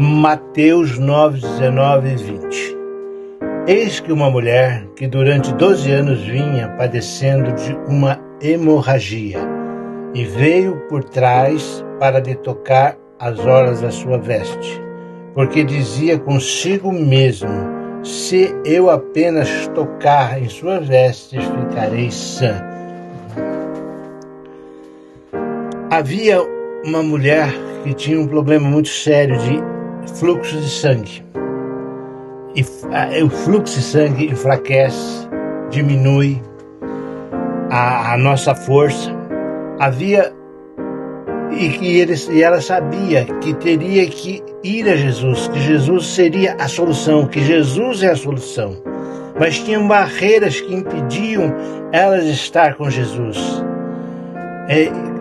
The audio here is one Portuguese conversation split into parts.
Mateus 9, 19 e 20. Eis que uma mulher que durante 12 anos vinha padecendo de uma hemorragia e veio por trás para lhe tocar as orlas da sua veste, porque dizia consigo mesmo: se eu apenas tocar em sua veste, ficarei sã. Havia uma mulher que tinha um problema muito sério de fluxo de sangue. E o fluxo de sangue enfraquece, diminui a nossa força. E ela sabia que teria que ir a Jesus, que Jesus seria a solução, que Jesus é a solução. Mas tinham barreiras que impediam ela de estar com Jesus,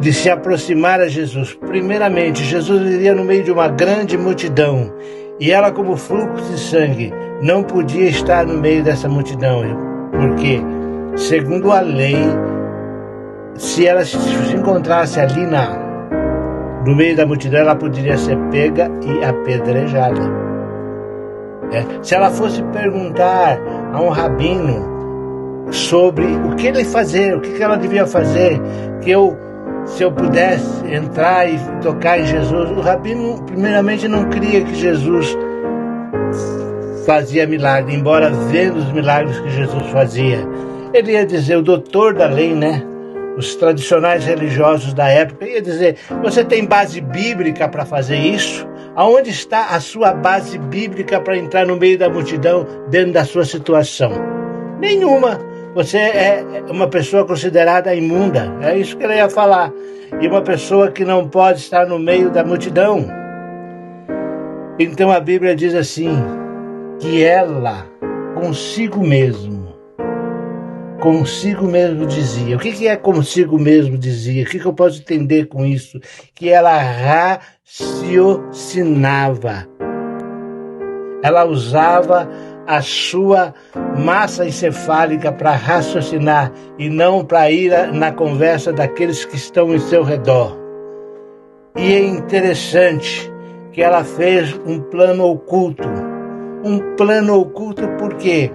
de se aproximar a Jesus. Primeiramente, Jesus vivia no meio de uma grande multidão, e ela, como fluxo de sangue, não podia estar no meio dessa multidão, porque, segundo a lei, se ela se encontrasse ali no meio da multidão, ela poderia ser pega e apedrejada. Se ela fosse perguntar a um rabino sobre o que ele fazer, o que ela devia fazer, se eu pudesse entrar e tocar em Jesus, o rabino primeiramente não cria que Jesus fazia milagre, embora vendo os milagres que Jesus fazia. Ele ia dizer, o doutor da lei, né? Os tradicionais religiosos da época, ia dizer: você tem base bíblica para fazer isso? Aonde está a sua base bíblica para entrar no meio da multidão dentro da sua situação? Nenhuma. Você é uma pessoa considerada imunda, é isso que ele ia falar. E uma pessoa que não pode estar no meio da multidão. Então a Bíblia diz assim, que ela consigo mesmo dizia. O que é consigo mesmo dizia? O que eu posso entender com isso? Que ela raciocinava. Ela usava a sua massa encefálica para raciocinar e não para ir na conversa daqueles que estão em seu redor. E é interessante que ela fez um plano oculto. Um plano oculto por quê?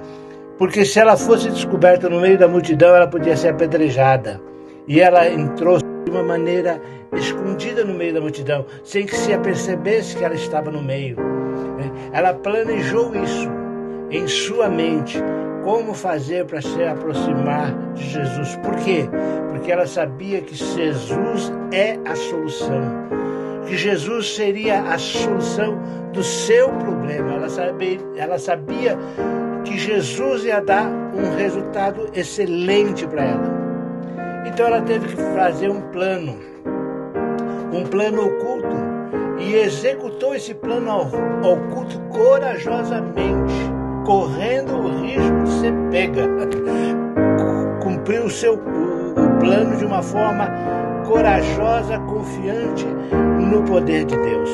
Porque se ela fosse descoberta no meio da multidão, ela podia ser apedrejada. E ela entrou de uma maneira escondida no meio da multidão, sem que se apercebesse que ela estava no meio. Ela planejou isso em sua mente, como fazer para se aproximar de Jesus. Por quê? Porque ela sabia que Jesus é a solução, que Jesus seria a solução do seu problema. Ela sabia que Jesus ia dar um resultado excelente para ela. Então ela teve que fazer um plano oculto, e executou esse plano oculto corajosamente, correndo o risco de ser pega. Cumpriu o plano de uma forma corajosa, confiante no poder de Deus.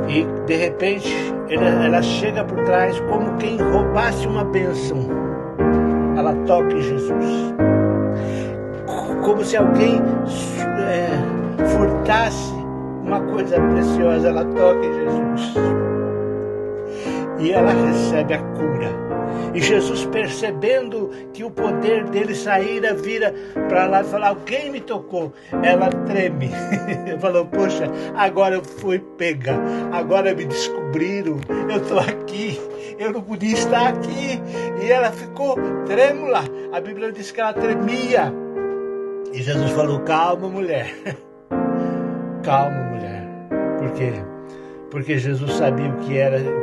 E de repente ela chega por trás como quem roubasse uma bênção. Ela toca em Jesus, como se alguém furtasse uma coisa preciosa. Ela toca em Jesus e ela recebe a cura. E Jesus, percebendo que o poder dele saíra, vira para lá e fala: alguém me tocou. Ela treme. Falou: poxa, agora eu fui pega. Agora me descobriram. Eu estou aqui. Eu não podia estar aqui. E ela ficou trêmula. A Bíblia diz que ela tremia. E Jesus falou: calma, mulher. Calma, mulher. Por quê? Porque Jesus sabia o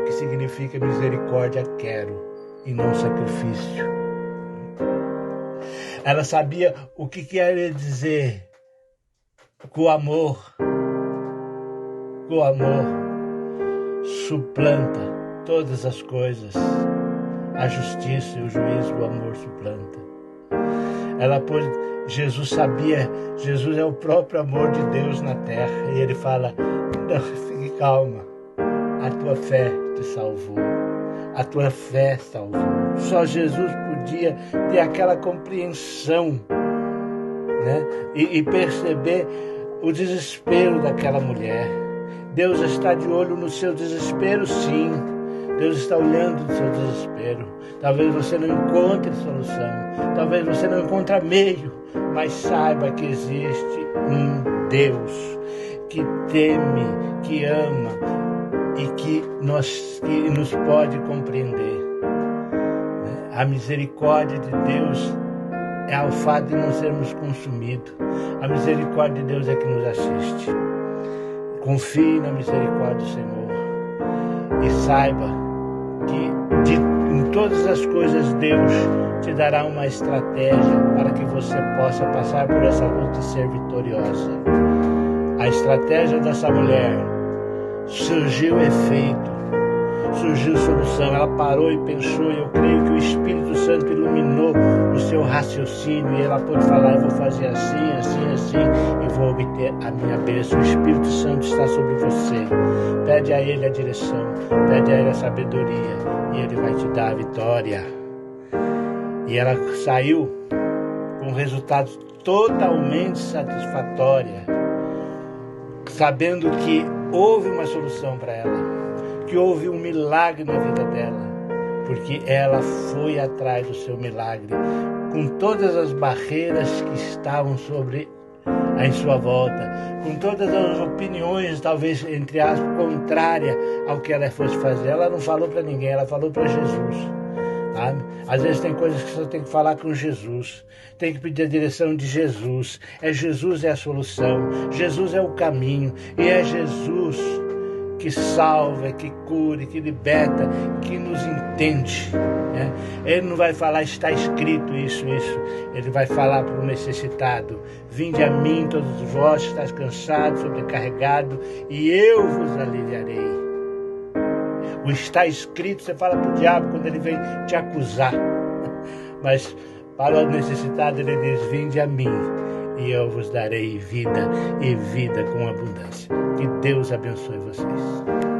que significa misericórdia, quero, e não sacrifício. Ela sabia o que quer dizer que o amor suplanta todas as coisas. A justiça e o juízo, o amor suplanta. Jesus sabia, Jesus é o próprio amor de Deus na terra. E ele fala: não, fique calma, a tua fé te salvou. A tua fé salvou. Só Jesus podia ter aquela compreensão, né? E perceber o desespero daquela mulher. Deus está de olho no seu desespero, sim. Deus está olhando no seu desespero. Talvez você não encontre solução, talvez você não encontre meio, mas saiba que existe um Deus que teme, que ama e que nos pode compreender. A misericórdia de Deus é o fato de não sermos consumidos. A misericórdia de Deus é que nos assiste. Confie na misericórdia do Senhor e saiba que em todas as coisas Deus te dará uma estratégia para que você possa passar por essa luta e ser vitoriosa. A estratégia dessa mulher surgiu efeito, surgiu solução. Ela parou e pensou, e eu creio que o Espírito Santo iluminou o seu raciocínio e ela pôde falar: eu vou fazer assim, assim, assim e vou obter a minha bênção. O Espírito Santo está sobre você. Pede a Ele a direção, pede a Ele a sabedoria e Ele vai te dar a vitória. E ela saiu com resultados totalmente satisfatórios, sabendo que houve uma solução para ela, que houve um milagre na vida dela, porque ela foi atrás do seu milagre, com todas as barreiras que estavam em sua volta, com todas as opiniões, talvez, entre aspas, contrárias ao que ela fosse fazer. Ela não falou para ninguém, ela falou para Jesus. Sabe? Às vezes tem coisas que você tem que falar com Jesus, tem que pedir a direção de Jesus. Jesus é a solução, Jesus é o caminho, e é Jesus que salva, que cura, que liberta, que nos entende. Né? Ele não vai falar: está escrito isso. Ele vai falar para o necessitado: vinde a mim todos vós que estáis cansados, sobrecarregados, e eu vos aliviarei. O está escrito você fala para o diabo quando ele vem te acusar. Mas para o necessitado ele diz: vinde a mim e eu vos darei vida, e vida com abundância. Que Deus abençoe vocês.